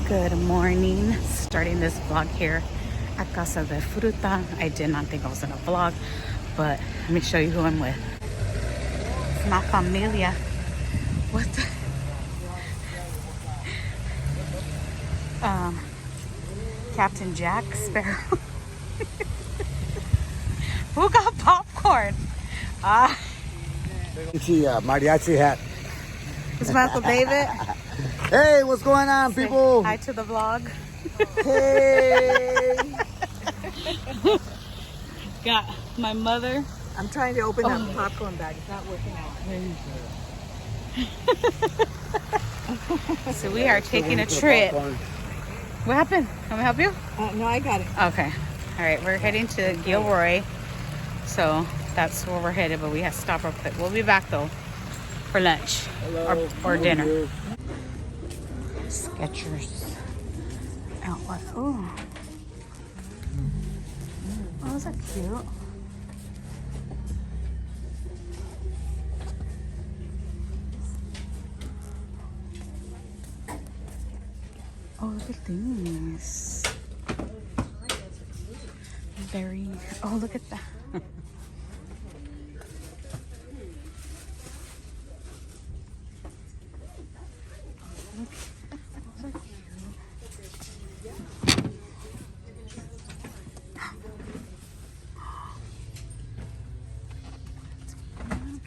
Good morning. Starting this vlog here at Casa de Fruta. I did not think I was gonna vlog, but let me show you who I'm with. It's my familia. What the? Captain Jack Sparrow. Who got popcorn? Mariachi hat. It's my Uncle David. Hey, what's going on, Say people? hi to the vlog. Hey. Got my mother. I'm trying to open that popcorn bag. It's not working out. So we are taking a trip. What happened? Can we help you? No, I got it. Okay. All right. We're heading to Gilroy. So that's where we're headed, but we have to stop real quick. We'll be back though for lunch or dinner. Skechers outlet. Oh, is that cute? Oh, look at these. Very. Oh, look at that.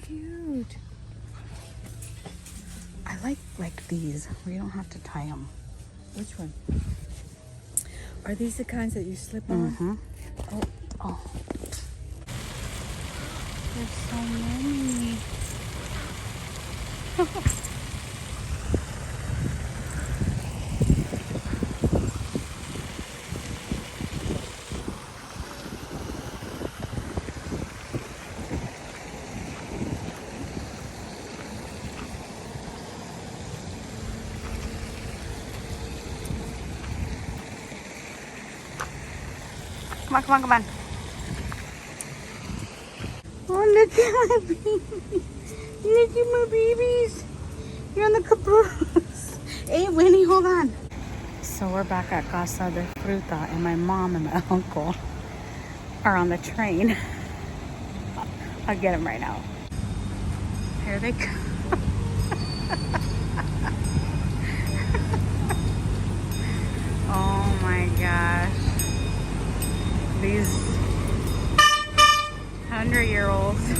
Cute. I like these where you don't have to tie them. Which one? Are these the kinds that you slip on? Mm-hmm. Oh. There's so many. Come on. Oh, look at my baby. Look at my babies. You're on the caboose. Hey, Winnie, hold on. So we're back at Casa de Fruta, and my mom and my uncle are on the train. I'll get them right now. Here they come. Oh my gosh. These 100-year-olds. Look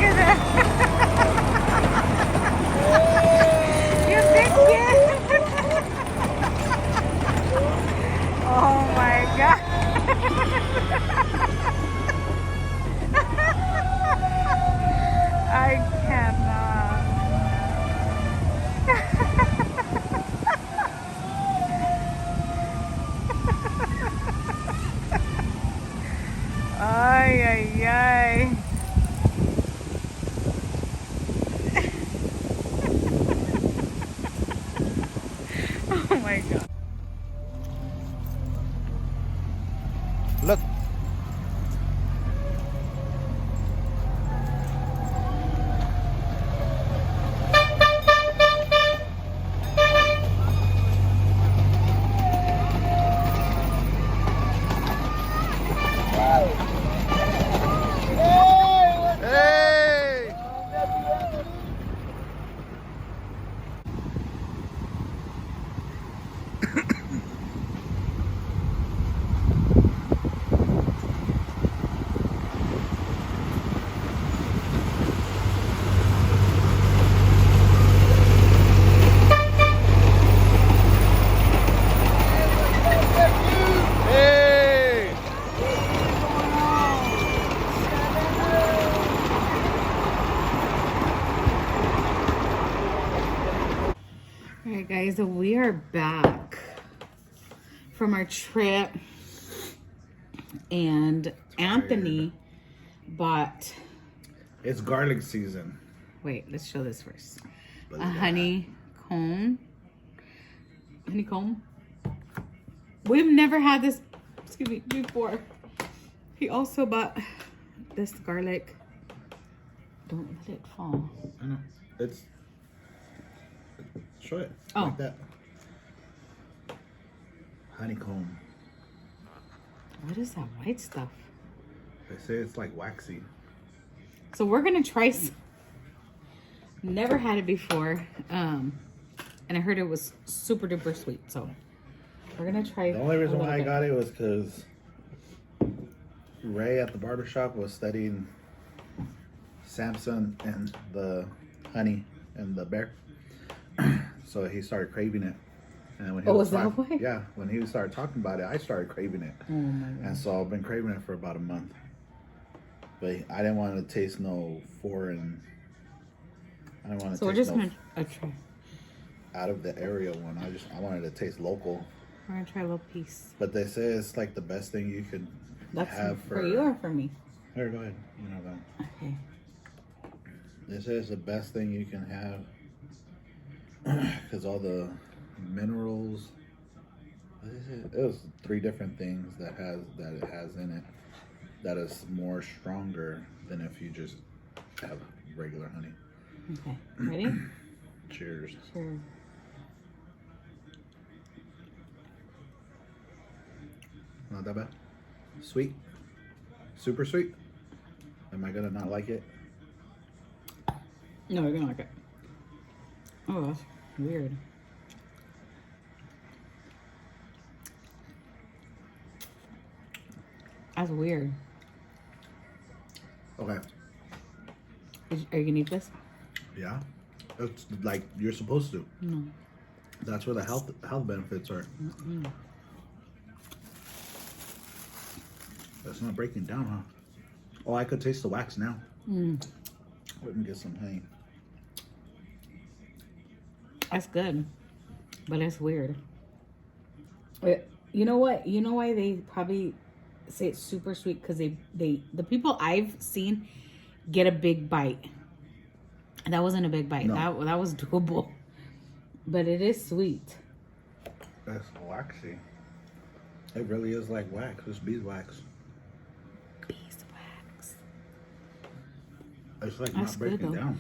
at that. You big kid. Oh my God. I cannot. Ay. Oh my God. Look. Alright guys, so we are back from our trip, and Anthony bought, It's garlic season. wait, let's show this first. A honeycomb. We've never had this, excuse me, before. He also bought this garlic Don't let it fall. I know. It's show it Oh. like that. Honeycomb. What is that white stuff? They say it's like waxy. So we're gonna try some. Never had it before. And I heard it was super duper sweet. So we're gonna try. The only reason why I got it was because Ray at the barbershop was studying Samson and the honey and the bear. So he started craving it. And when he Oh, is that why? Yeah, when he started talking about it, I started craving it. Oh my god. And so I've been craving it for about a month. But I didn't want to taste no foreign. I didn't want to So we're taste just no gonna try. out of the area one. I wanted to taste local. We're gonna try a little piece. But they say it's like the best thing you could That's have for you or for me? Here, go ahead. You know that. Okay. They say it's the best thing you can have because all the minerals. What is it? It was 3 different things that it has in it that is more stronger than if you just have regular honey. Okay. Ready? Cheers. Sure. Not that bad. Sweet. Super sweet. Am I gonna not like it? No, you're gonna like it. Oh, that's weird. That's weird. Okay. Are you gonna eat this? Yeah. It's like you're supposed to. No. That's where the health benefits are. That's not breaking down, huh? Oh, I could taste the wax now. Let me get some honey. That's good, but it's weird. You know what? You know why they probably say it's super sweet? Because the people I've seen get a big bite. That wasn't a big bite. No. That was doable, but it is sweet. That's waxy. It really is like wax. It's beeswax. Beeswax. It's like That's not breaking good, down.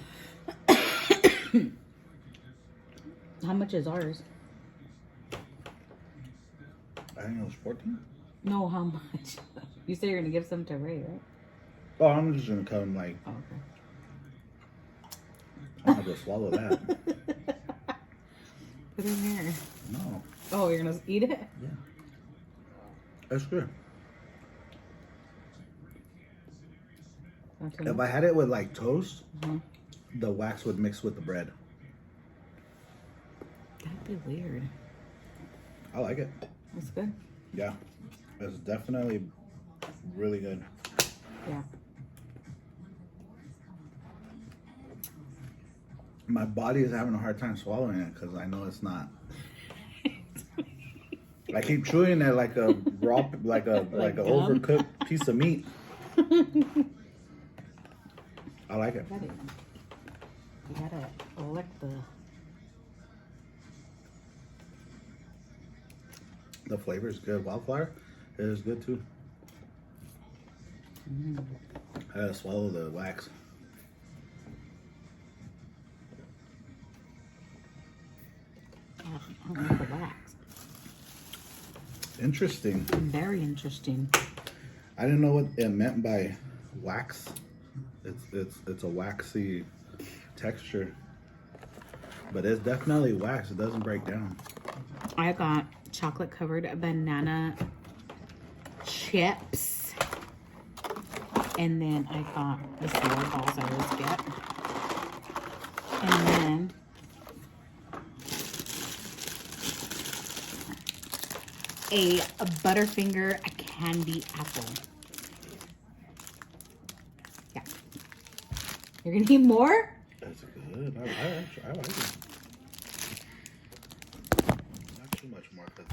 How much is ours? I think it was 14. No, how much? You said you're gonna give some to Ray, right? Oh, I'm just gonna cut them like Oh, okay. I'm gonna go swallow that. Put it in here. No. Oh, you're gonna eat it? Yeah. That's good. Not too If much? I had it with like toast, Mhm. the wax would mix with the bread. That'd be weird. I like it. That's good. Yeah. It's definitely really good. Yeah. My body is having a hard time swallowing it because I know it's not. I keep chewing it like a raw, like a Like an gum? overcooked piece of meat. I like it. You gotta lick The flavor is good. Wildflower, it is good too. I gotta swallow the wax. I don't like the wax. Interesting. Very interesting. I didn't know what it meant by wax. It's a waxy texture, but it's definitely wax. It doesn't break down. I got chocolate covered banana chips. And then I got the salad balls I always get. And then a Butterfinger candy apple. Yeah. You're gonna eat more? That's good. I like it. Not too much more because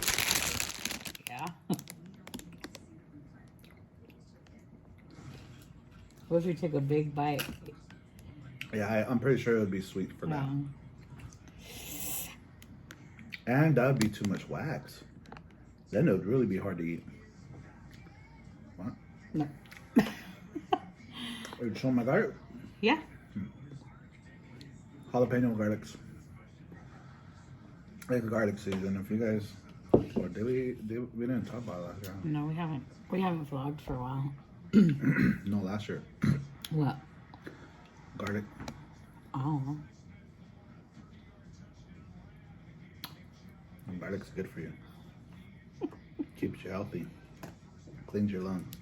Yeah. What if you take a big bite? yeah, I'm pretty sure it would be sweet for Yeah. that. And that would be too much wax. Then it would really be hard to eat. What? No. Are you showing my garlic? Yeah. jalapeno garlics. It's garlic season. If you guys, or we didn't talk about that. Yeah. No, we haven't. We haven't vlogged for a while. No, last year. What? Garlic. Oh. Garlic's good for you. Keeps you healthy. Cleans your lungs.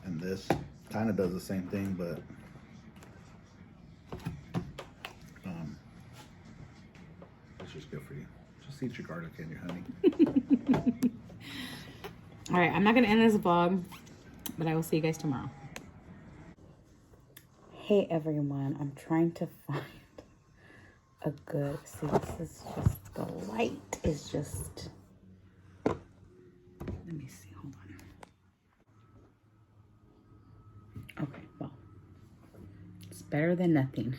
And this kind of does the same thing, but it's just good for you. Just eat your garlic and your honey. All right, I'm not going to end this vlog, but I will see you guys tomorrow. Hey, everyone. I'm trying to find a good... See, this is just... The light is just... Let me see. Hold on. Okay, well. It's better than nothing.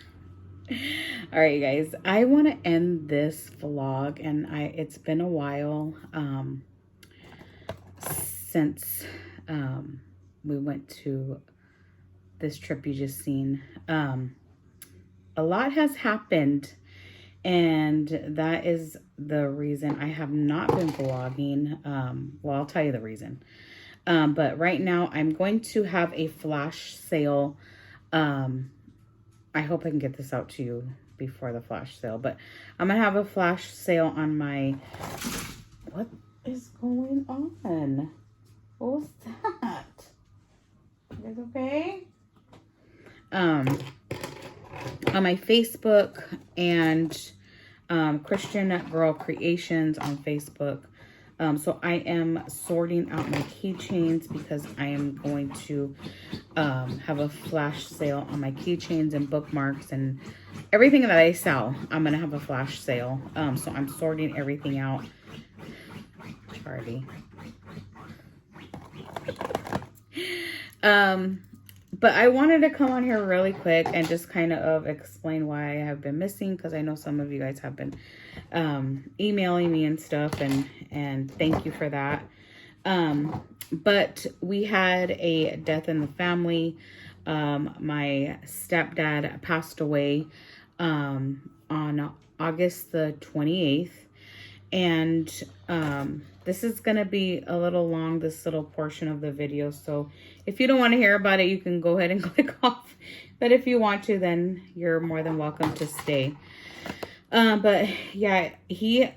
All right, guys. I want to end this vlog, and it's been a while since we went to this trip you just seen. A lot has happened, and that is the reason I have not been vlogging. Well, I'll tell you the reason. But right now I'm going to have a flash sale. I hope I can get this out to you before the flash sale, but I'm gonna have a flash sale on my... What is going on? What was that? You guys okay? On my Facebook and Christian Girl Creations on Facebook. So I am sorting out my keychains because I am going to have a flash sale on my keychains and bookmarks and everything that I sell. I'm going to have a flash sale. So I'm sorting everything out. Charlie. But I wanted to come on here really quick and just kind of explain why I have been missing, because I know some of you guys have been emailing me and stuff, and thank you for that. But we had a death in the family. My stepdad passed away on August the 28th. And this is going to be a little long, this little portion of the video. So if you don't want to hear about it, you can go ahead and click off. But if you want to, then you're more than welcome to stay. But yeah,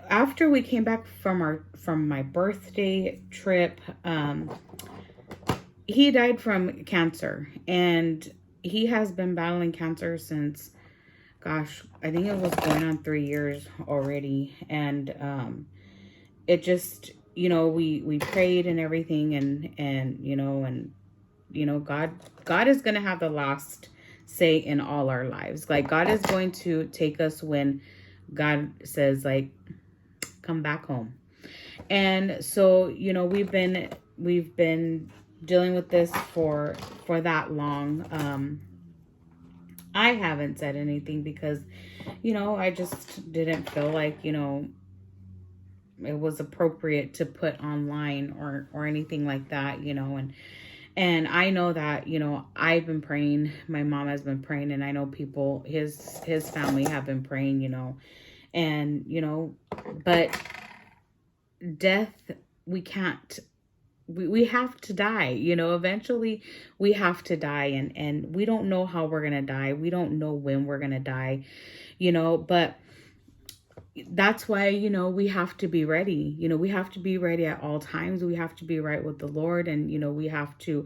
after we came back from my birthday trip, he died from cancer, and he has been battling cancer since, gosh, I think it was going on 3 years already. And it just, you know, we prayed and everything, and God is going to have the last say in all our lives. Like, God is going to take us when God says, like, come back home. And so, you know, we've been dealing with this for that long. I haven't said anything because, you know, I just didn't feel like, you know, it was appropriate to put online or anything like that, you know. And I know that, you know, I've been praying, my mom has been praying, and I know people, his family have been praying, you know. And, you know, but death, we can't, we have to die, you know. Eventually we have to die, and we don't know how we're gonna die. We don't know when we're gonna die, you know. But that's why, you know, we have to be ready. You know, we have to be ready at all times. We have to be right with the Lord, and, you know, we have to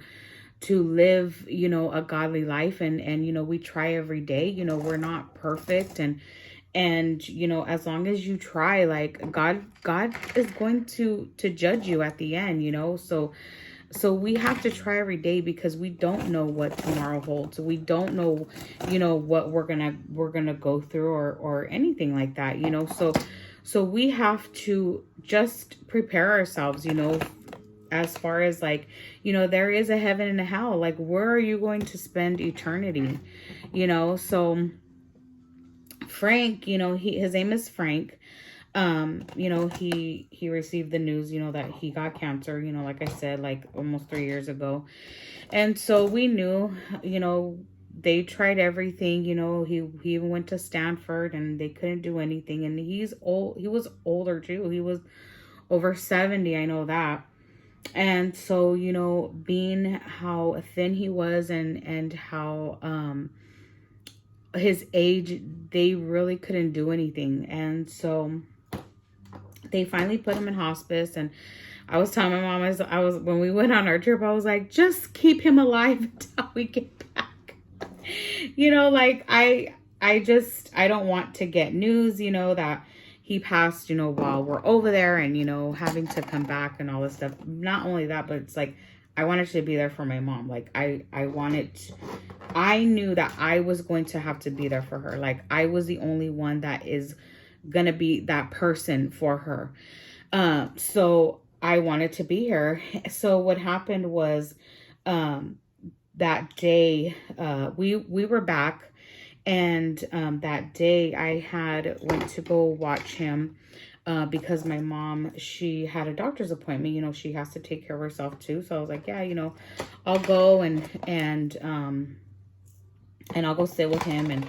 live, you know, a godly life. And, you know, we try every day. You know, we're not perfect, and, you know, as long as you try, like, God is going to judge you at the end, you know. So we have to try every day, because we don't know what tomorrow holds. We don't know, you know, what we're gonna go through or anything like that, you know. So we have to just prepare ourselves, you know, as far as, like, you know, there is a heaven and a hell. Like, where are you going to spend eternity, you know? So Frank, you know, his name is Frank. You know, he received the news, you know, that he got cancer, you know, like I said, like almost 3 years ago. And so we knew, you know, they tried everything, you know. He even went to Stanford and they couldn't do anything. And he's old. He was older too. He was over 70. I know that. And so, you know, being how thin he was and how his age, they really couldn't do anything. And so they finally put him in hospice. And I was telling my mom, I was when we went on our trip, I was like, just keep him alive until we get back. You know, like I don't want to get news, you know, that he passed, you know, while we're over there, and, you know, having to come back and all this stuff. Not only that, but it's like, I wanted to be there for my mom. Like I knew that I was going to have to be there for her. Like I was the only one that is going to be that person for her. So I wanted to be here. So what happened was, that day, we were back, and that day I had went to go watch him, because my mom, she had a doctor's appointment. You know, she has to take care of herself too. So I was like, yeah, you know, I'll go and I'll go sit with him,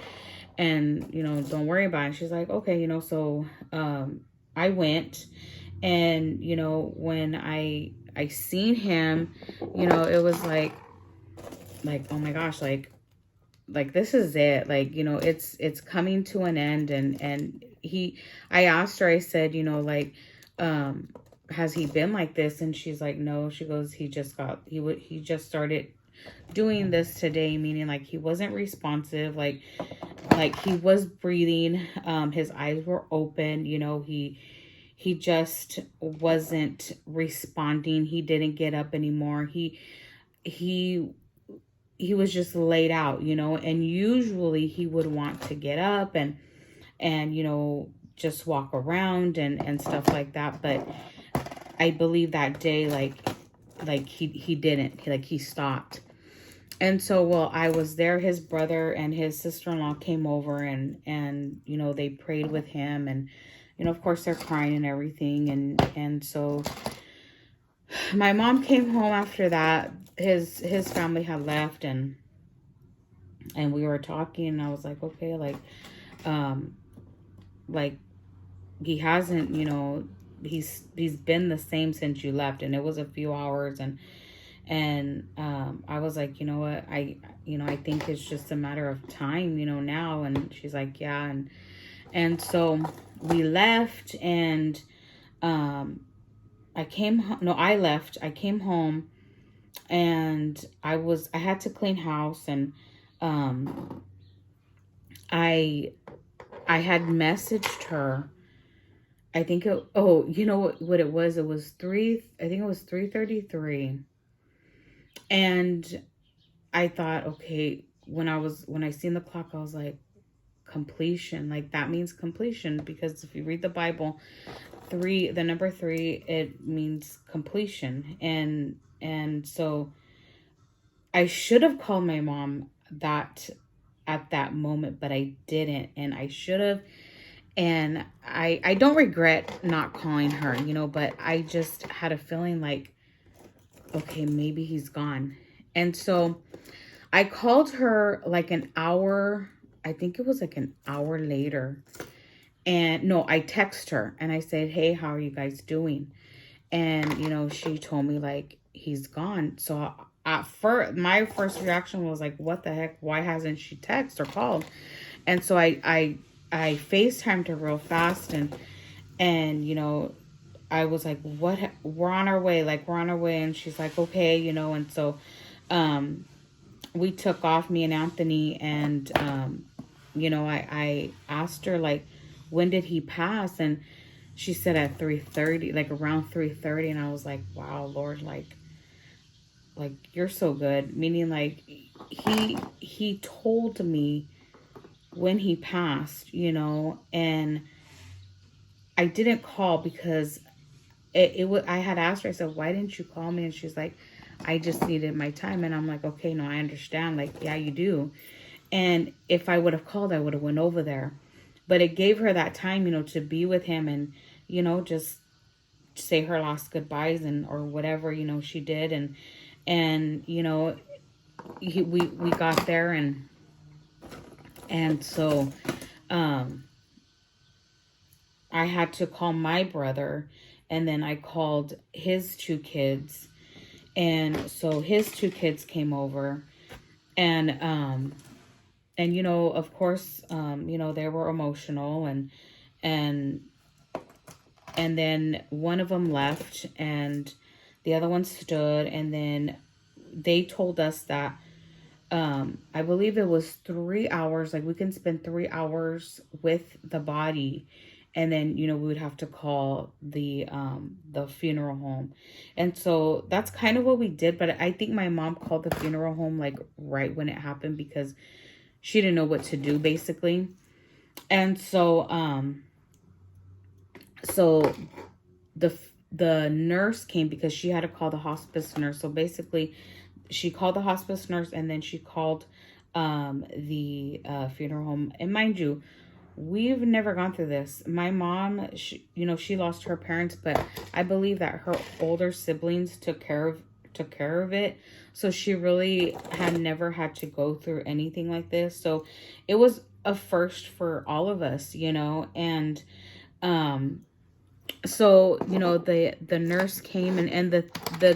and you know, don't worry about it. She's like, okay, you know. So I went, and you know, when I seen him, you know, it was like, oh my gosh, like this is it. Like, you know, it's coming to an end. And I asked her, I said, you know, like, has he been like this? And she's like, no. She goes, he just started doing this today, meaning like he wasn't responsive, like he was breathing, his eyes were open, you know, he just wasn't responding. He didn't get up anymore. He was just laid out, you know, and usually he would want to get up and you know, just walk around and stuff like that. But I believe that day, like he didn't, like he stopped. And so, well, I was there, his brother and his sister-in-law came over, and you know, they prayed with him, and you know, of course they're crying and everything. And so my mom came home after that. His family had left, and we were talking, and I was like, okay, like he hasn't, you know, he's been the same since you left. And it was a few hours, and I was like, you know what, I think it's just a matter of time, you know, now. And she's like, yeah. And so we left, and I left, I came home, and I had to clean house, and I had messaged her. I think you know what it was? It was 3:33. And I thought, okay, when I seen the clock, I was like, completion, like that means completion, because if you read the Bible, the number 3, it means completion. And so I should have called my mom at that moment, but I didn't, and I should have. And I don't regret not calling her, you know, but I just had a feeling like, okay, maybe he's gone. And so I called her like an hour, I think it was like an hour later. And no, I text her and I said, hey, how are you guys doing? And, you know, she told me like, he's gone. So at first, my first reaction was like, what the heck? Why hasn't she texted or called? And so I FaceTimed her real fast, and, you know, I was like, what? We're on our way. And she's like, okay, you know. And so, we took off, me and Anthony, and, you know, I asked her, like, when did he pass? And she said at 3:30, like around 3:30. And I was like, wow, Lord, like you're so good. Meaning like he told me when he passed, you know. And I didn't call because I had asked her, I said, why didn't you call me? And she's like, I just needed my time. And I'm like, okay, no, I understand. Like, yeah, you do. And if I would have called, I would have went over there. But it gave her that time, you know, to be with him and, you know, just say her last goodbyes or whatever, you know, she did. And you know, we got there, and And so I had to call my brother, and then I called his two kids. And so his two kids came over, and of course, they were emotional, and and then one of them left and the other one stood, and then they told us that I believe it was 3 hours, like we can spend 3 hours with the body, and then we would have to call the funeral home. And so that's kind of what we did, but I think my mom called the funeral home like right when it happened, because she didn't know what to do, basically. And so the the nurse came because she had to call the hospice nurse. So basically, she called the hospice nurse, and then she called the funeral home. And mind you, we've never gone through this. My mom, she lost her parents, but I believe that her older siblings took care of it. So she really had never had to go through anything like this. So it was a first for all of us, and um so the nurse came, and the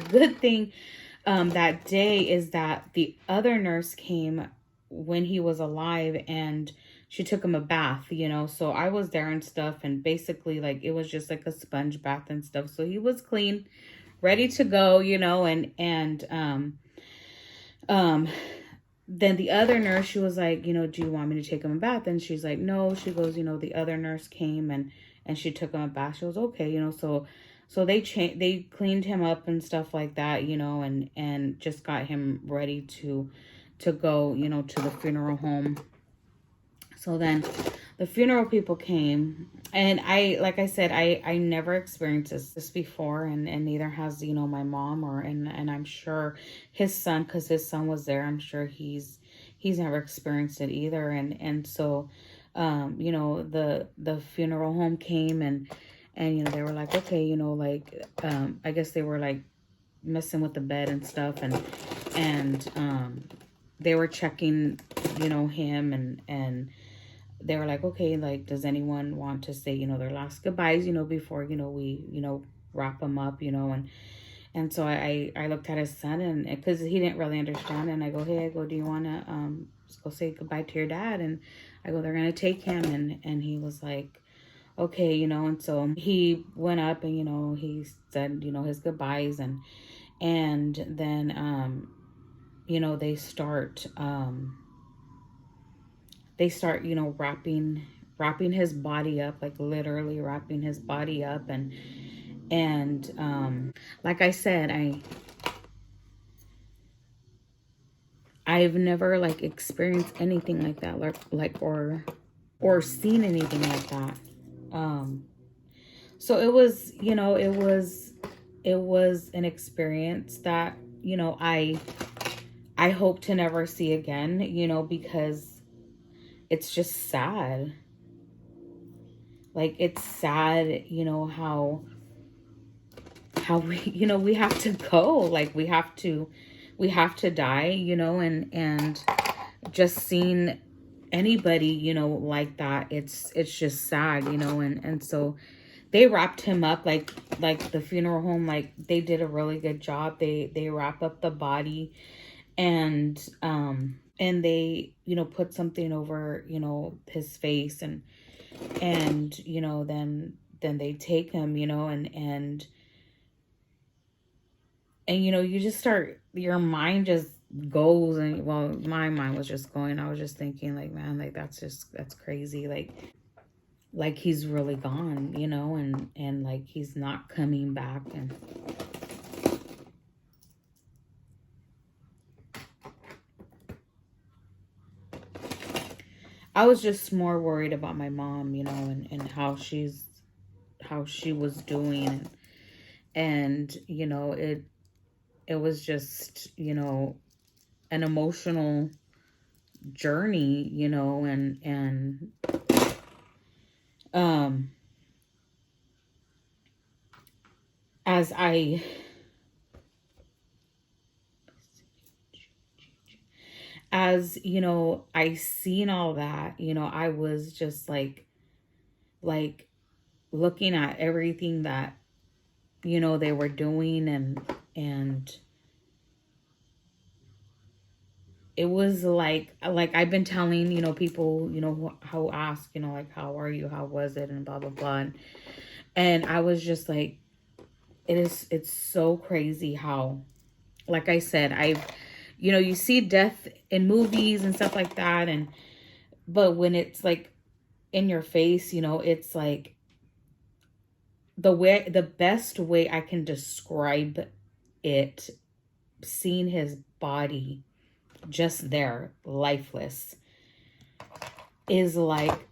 good thing that day is that the other nurse came when he was alive, and she took him a bath, so I was there and stuff, and basically like it was just like a sponge bath and stuff, so he was clean, ready to go, and then the other nurse, she was like, do you want me to take him a bath? And she's like, no. She goes, the other nurse came, and she took him a bath. She was okay, so they cleaned him up and stuff like that, and just got him ready to go, to the funeral home. So then the funeral people came, and like I said, I never experienced this before, and neither has, my mom, and I'm sure his son, because his son was there, I'm sure he's never experienced it either. And so, the funeral home came, and they were like, okay, I guess they were like messing with the bed and stuff, and they were checking, him, and they were like, okay, like, does anyone want to say, their last goodbyes, before, we, wrap them up, and so I looked at his son, and because he didn't really understand, and I go, hey, do you want to just go say goodbye to your dad? And I go, they're going to take him. And he was like, okay, and so he went up, and, he said, his goodbyes, and then, they start, wrapping his body up, like literally wrapping his body up. And like I said, I've never like experienced anything like that, or seen anything like that. So it was, it was an experience that, I hope to never see again, because it's just sad. Like, it's sad, how we, we have to go, like we have to die, and just seeing anybody, like that, it's just sad, and so they wrapped him up, like the funeral home, like they did a really good job. They wrap up the body, and they, put something over, his face, and then they take him, and you just start, your mind just goes, and well, my mind was just going, I was just thinking like, man, like that's crazy, like he's really gone, and like he's not coming back. And I was just more worried about my mom, and how she was doing, and it was just, an emotional journey, and um as as, you know, I seen all that, you know, I was just like looking at everything that, you know, they were doing, and it was like I've been telling, you know, people, you know, who ask, you know, like, how are you, how was it, and blah blah blah, and I was just like, it's so crazy how, like I said, I've, you know, you see death in movies and stuff like that, and but when it's like in your face, you know, it's like the best way I can describe it, seeing his body just there, lifeless, is like,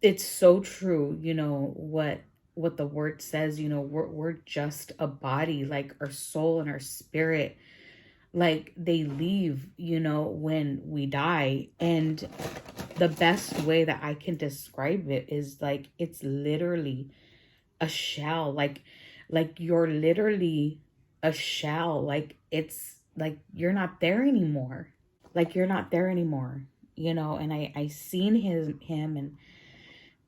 it's so true, you know, what the word says, you know, we're just a body, like our soul and our spirit, like they leave, you know, when we die. And the best way that I can describe it is like, it's literally a shell, like you're literally a shell, like it's like you're not there anymore, like you're not there anymore, you know. And I seen him and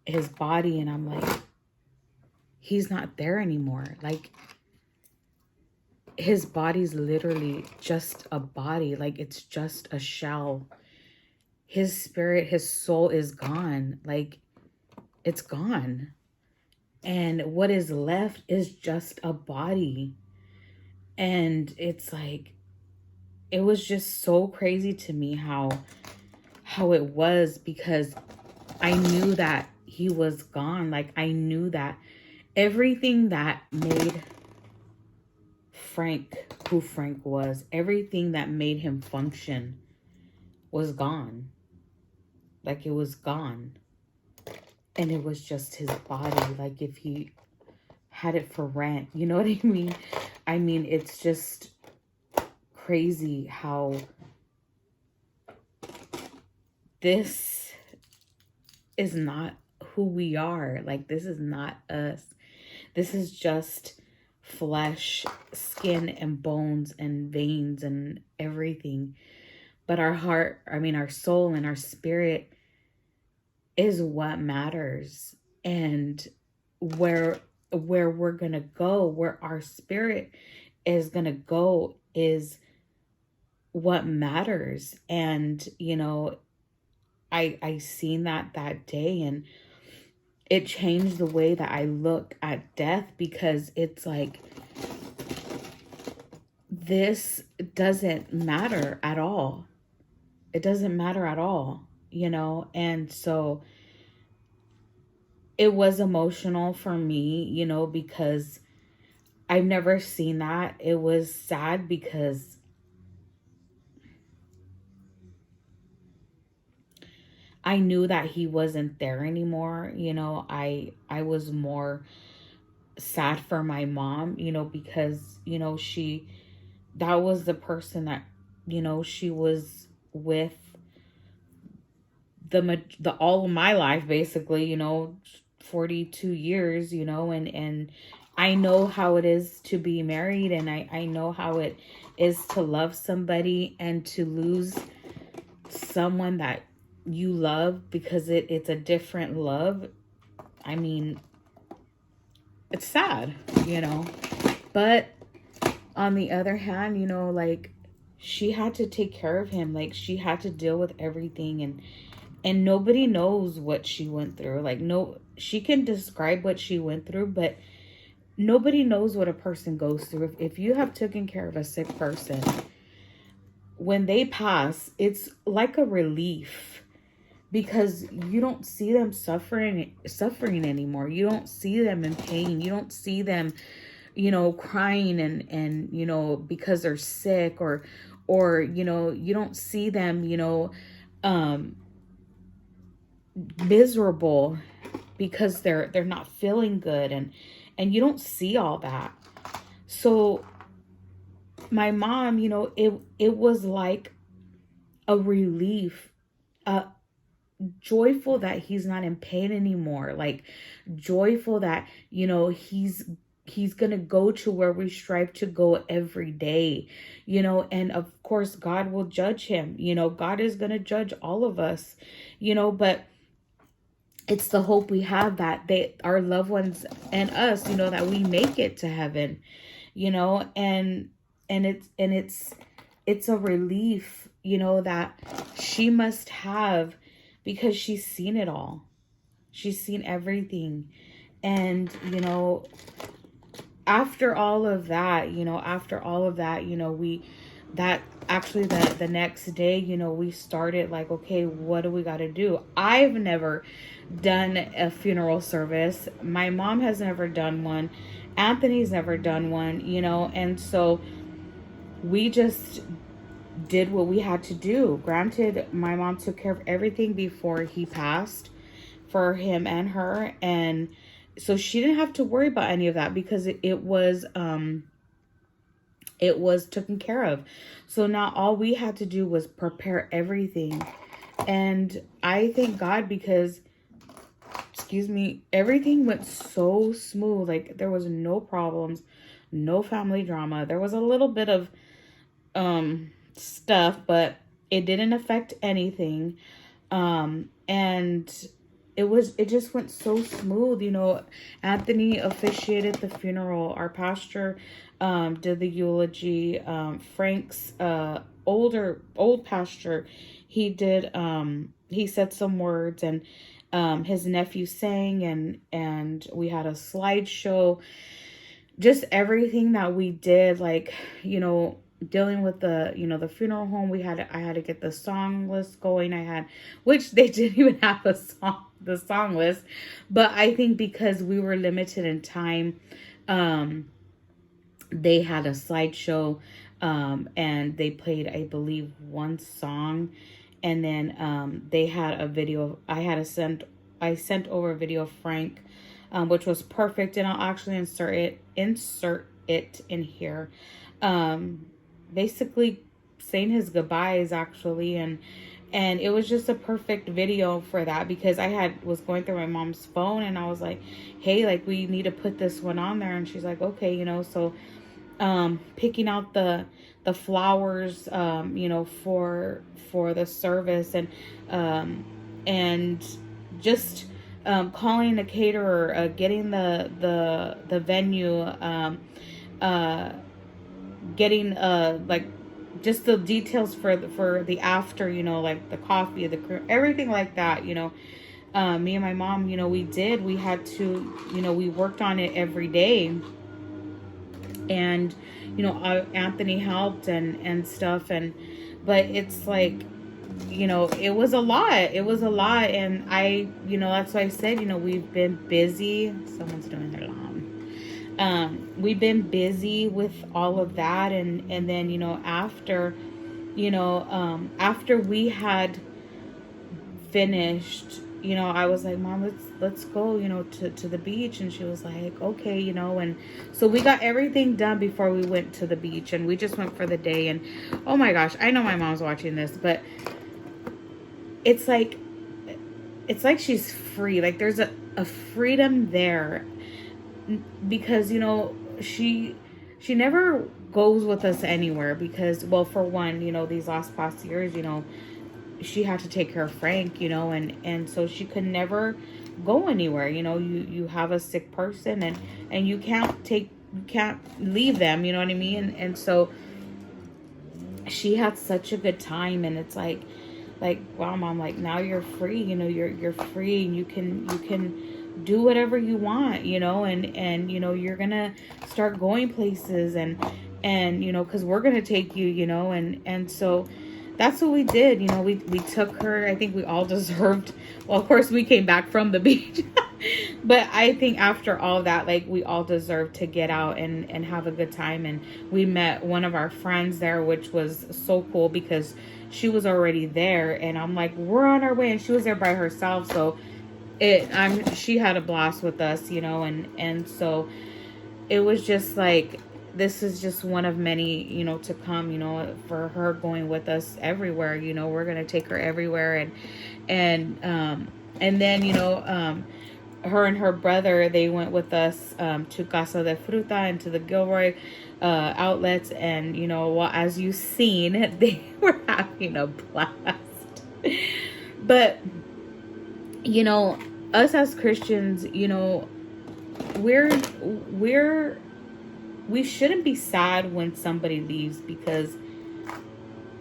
his body, and I'm like, he's not there anymore. Like his body's literally just a body, like it's just a shell. His spirit, his soul is gone, like it's gone. And what is left is just a body. And it's like, it was just so crazy to me how it was, because I knew that he was gone. Like I knew that everything that made Frank who Frank was, everything that made him function was gone. Like it was gone. And it was just his body. Like if he had it for rent, you know what I mean? I mean, it's just crazy how this is not who we are. Like this is not us. This is just flesh, skin, and bones, and veins, and everything. But our heart, I mean, our soul and our spirit is what matters. And where we're gonna go, where our spirit is gonna go, is what matters. And you know, I seen that day, and it changed the way that I look at death, because it's like, this doesn't matter at all. It doesn't matter at all, you know? And so it was emotional for me, you know, because I've never seen that. It was sad because I knew that he wasn't there anymore. You know, I was more sad for my mom, you know, because, you know, that was the person that, you know, she was with the all of my life, basically, you know, 42 years, you know. And I know how it is to be married, and I know how it is to love somebody and to lose someone that you love, because it's a different love. I mean, it's sad, you know. But on the other hand, you know, like she had to take care of him, like she had to deal with everything. And nobody knows what she went through. Like, no, she can describe what she went through, but nobody knows what a person goes through. If you have taken care of a sick person, when they pass, it's like a relief, because you don't see them suffering anymore. You don't see them in pain. You don't see them, you know, crying and you know, because they're sick, or you know, you don't see them, you know, miserable because they're not feeling good, and you don't see all that. So my mom, you know, it was like a relief, joyful that he's not in pain anymore, like joyful that, you know, he's he's going to go to where we strive to go every day, you know, and of course, God will judge him. You know, God is going to judge all of us, you know, but it's the hope we have that our loved ones and us, you know, that we make it to heaven, you know, and it's a relief, you know, that she must have, because she's seen it all. She's seen everything. And, you know, after all of that, you know, that actually the next day, you know, we started like, okay, what do we got to do? I've never done a funeral service. My mom has never done one. Anthony's never done one, you know, and so we just did what we had to do. Granted, my mom took care of everything before he passed for him and her, and so she didn't have to worry about any of that because it was taken care of. So now all we had to do was prepare everything. And I thank God because, excuse me, everything went so smooth. Like there was no problems, no family drama. There was a little bit of stuff, but it didn't affect anything. And it just went so smooth, you know. Anthony officiated the funeral. Our pastor did the eulogy. Frank's old pastor, he did he said some words, and his nephew sang, and we had a slideshow. Just everything that we did, like, you know, dealing with the, you know, the funeral home, I had to get the song list going. Which they didn't even have the song list, but I think because we were limited in time, they had a slideshow, and they played, I believe, one song, and then they had a video. I sent over a video of Frank, which was perfect, and I'll actually insert it in here. Basically saying his goodbyes, actually, and it was just a perfect video for that, because I was going through my mom's phone, and I was like, hey, like, we need to put this one on there, and she's like, okay, you know. So picking out the flowers, you know, for the service, and just calling the caterer, getting the venue, getting like just the details for the after, you know, like the coffee, everything like that, you know. Me and my mom, you know, we had to, you know, we worked on it every day, and, you know, Anthony helped and stuff, but it's like, you know, it was a lot, and you know, that's why I said, you know, we've been busy. Someone's doing their lawn. We've been busy with all of that, and then, you know, after we had finished, you know, I was like, Mom, let's go, you know, to the beach, and she was like, okay, you know. And so we got everything done before we went to the beach, and we just went for the day. And oh my gosh, I know my mom's watching this, but it's like she's free. Like there's a freedom there, because, you know, she never goes with us anywhere, because, well, for one, you know, these past years, you know, she had to take care of Frank, you know, and so she could never go anywhere. You know, you have a sick person, and you can't leave them, you know what I mean? And so she had such a good time, and it's like, wow, Mom, like, now you're free, you know, you're free, and you can do whatever you want, you know, and you know, you're gonna start going places, and you know, because we're gonna take you, you know, and so that's what we did. You know, we took her. I think we all deserved, well, of course we came back from the beach, but I think after all that, like, we all deserved to get out and have a good time. And we met one of our friends there, which was so cool, because she was already there, and I'm like, we're on our way, and she was there by herself. So she had a blast with us, you know, and so it was just like, this is just one of many, you know, to come, you know, for her going with us everywhere. You know, we're going to take her everywhere. And then, you know, her and her brother, they went with us to Casa de Fruta and to the Gilroy outlets. And, well, as you've seen, they were having a blast. But, you know, us as Christians, we're, we're, we shouldn't be sad when somebody leaves, because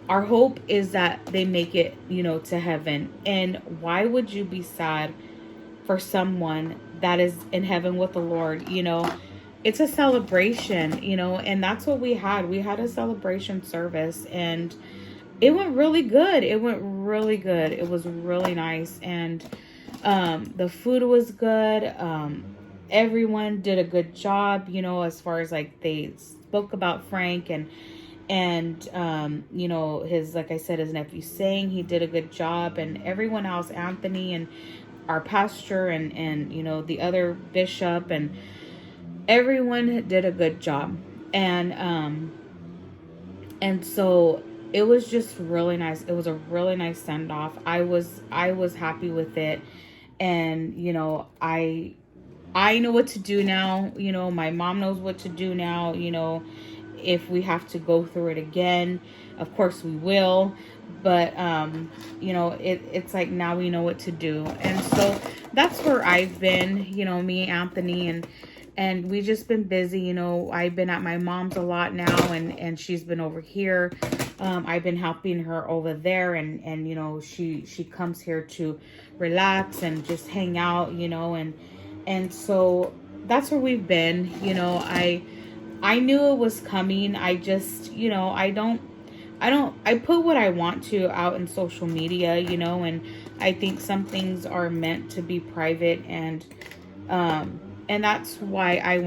our hope is that they make it, to heaven. And why would you be sad for someone that is in heaven with the Lord? It's a celebration, and that's what we had. We had a celebration service, and it went really good. It went really good. It was really nice. And the food was good. Everyone did a good job, as far as like they spoke about Frank, and his, like I said, his nephew sang, he did a good job. And everyone else, Anthony and our pastor, and the other bishop, and everyone did a good job. And so it was just really nice. It was a really nice send off. I was happy with it. And I know what to do now. My mom knows what to do now. If we have to go through it again, of course we will. But it's like now we know what to do. And so that's where I've been, me, Anthony, and we just been busy. I've been at my mom's a lot now, and she's been over here. I've been helping her over there, and she comes here to relax and just hang out, and so that's where we've been. I knew it was coming. I just, I put what I want to out in social media, and I think some things are meant to be private, and that's why I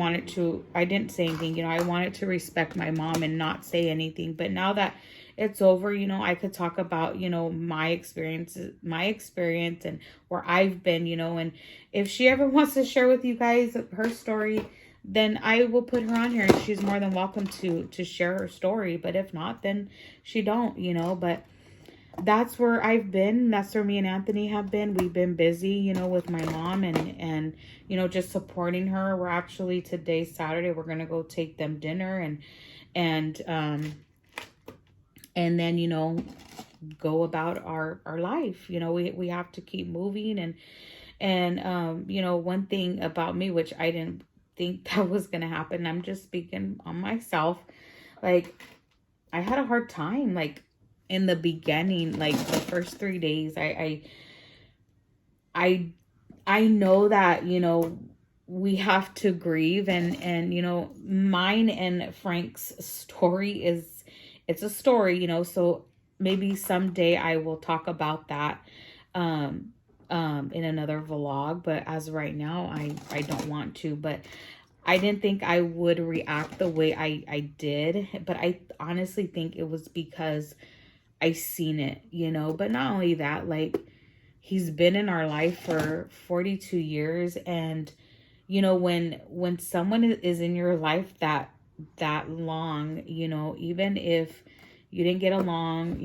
didn't say anything. I wanted to respect my mom and not say anything. But now that it's over, I could talk about, my experience and where I've been, and if she ever wants to share with you guys her story, then I will put her on here, and she's more than welcome to share her story. But if not, then she don't, but that's where I've been. That's where me and Anthony have been. We've been busy, with my mom, and just supporting her. We're actually, today's Saturday, we're gonna go take them dinner, and then go about our life. We have to keep moving. And one thing about me, which I didn't think that was gonna happen, I'm just speaking on myself, like I had a hard time, like in the beginning, like the first 3 days. I know that we have to grieve, and mine and Frank's story it's a story, so maybe someday I will talk about that in another vlog. But as of right now, I don't want to. But I didn't think I would react the way I did, but I honestly think it was because I seen it, but not only that, like he's been in our life for 42 years. And when someone is in your life that long, even if you didn't get along,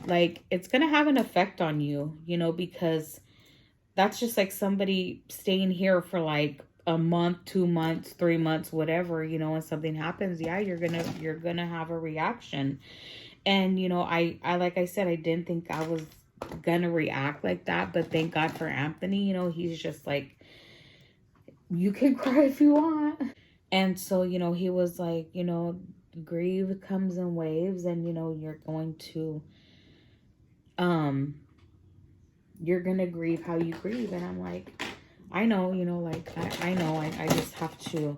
like it's gonna have an effect on you, because that's just like somebody staying here for like a month, 2 months, 3 months, whatever, when something happens, yeah, you're gonna have a reaction. And I like I said, I didn't think I was gonna react like that, but thank God for Anthony. He's just like, you can cry if you want. And so he was like, grief comes in waves, and you're gonna grieve how you grieve. And I'm like, I know, like I know I just have to,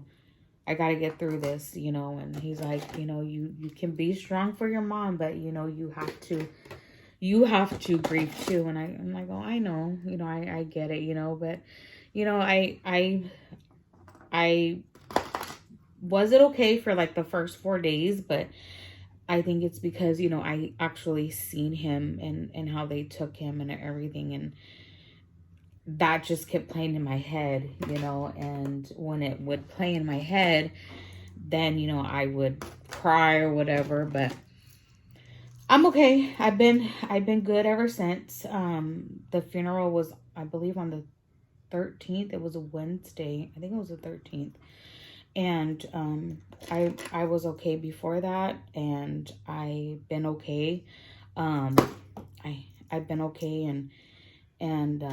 I gotta get through this, and he's like, you can be strong for your mom, but you have to grieve too. And I'm like, oh, I know, I get it, but I wasn't okay for like the first 4 days, but I think it's because, I actually seen him and how they took him and everything. And that just kept playing in my head, and when it would play in my head, then, I would cry or whatever. But I'm okay. I've been good ever since. The funeral was, I believe, on the 13th. It was a Wednesday. I think it was the 13th. And I was okay before that, and I've been okay. I've been okay, and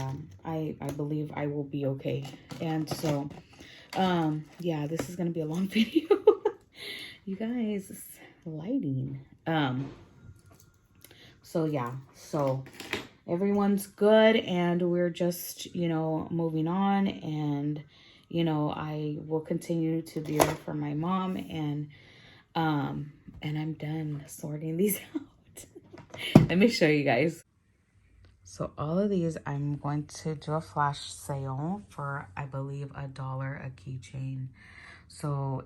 I believe I will be okay. And so yeah, this is gonna be a long video. You guys, lighting. So yeah, so everyone's good, and we're just, you know, moving on, and you know, I will continue to be there for my mom, and I'm done sorting these out. Let me show you guys. So all of these, I'm going to do a flash sale for, I believe, $1 a keychain. So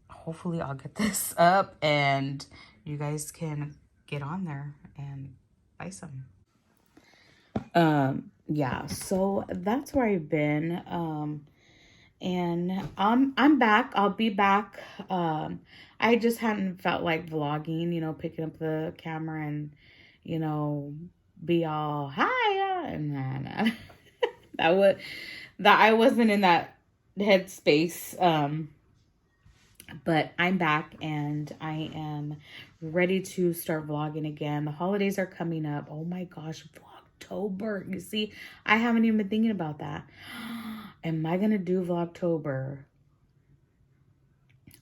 hopefully I'll get this up and you guys can get on there and buy some. Yeah, so that's where I've been. And I'm back. I'll be back. I just hadn't felt like vlogging, you know, picking up the camera and, you know, be all hi, and then that I wasn't in that headspace. But I'm back, and I am ready to start vlogging again. The holidays are coming up. Oh my gosh, Vlogtober. You see, I haven't even been thinking about that. Am I gonna do Vlogtober?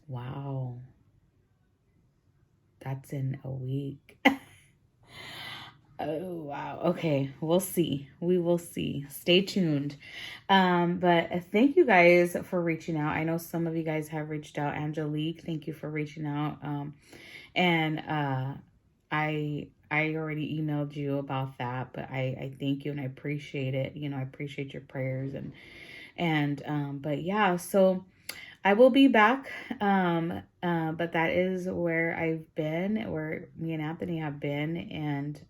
Wow. That's in a week. Oh, wow. Okay, we'll see. We will see. Stay tuned. But thank you guys for reaching out. I know some of you guys have reached out. Angelique, thank you for reaching out. And I already emailed you about that, but I thank you and I appreciate it. You know, I appreciate your prayers, but yeah, so I will be back. But that is where I've been, where me and Anthony have been. And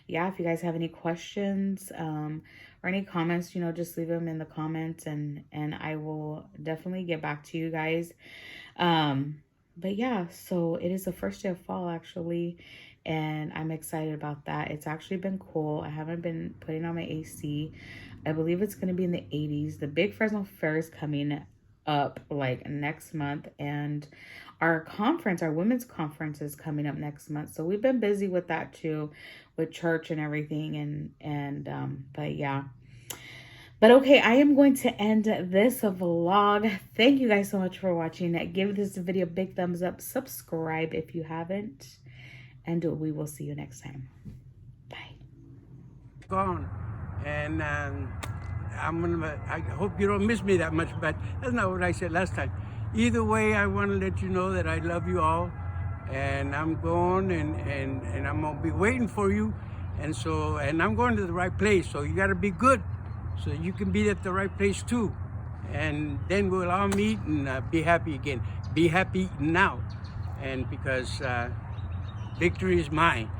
yeah, if you guys have any questions or any comments, you know, just leave them in the comments, and I will definitely get back to you guys. But yeah, so it is the first day of fall actually, and I'm excited about that. It's actually been cool. I haven't been putting on my AC. I believe it's going to be in the 80s. The Big Fresno Fair is coming up like next month, and our women's conference is coming up next month, so we've been busy with that too, with church and everything. But yeah, but okay, I am going to end this vlog. Thank you guys so much for watching. Give this video a big thumbs up, subscribe if you haven't, and we will see you next time. Bye. Gone, and I hope you don't miss me that much, but that's not what I said last time. Either way, I want to let you know that I love you all, and I'm going, and I'm gonna be waiting for you, and I'm going to the right place. So you got to be good, so you can be at the right place too, and then we'll all meet and be happy again. Be happy now, and because victory is mine.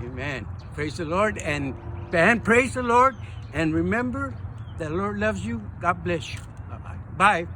Amen. Praise the Lord, and praise the Lord, and remember, the Lord loves you. God bless you. Bye-bye. Bye.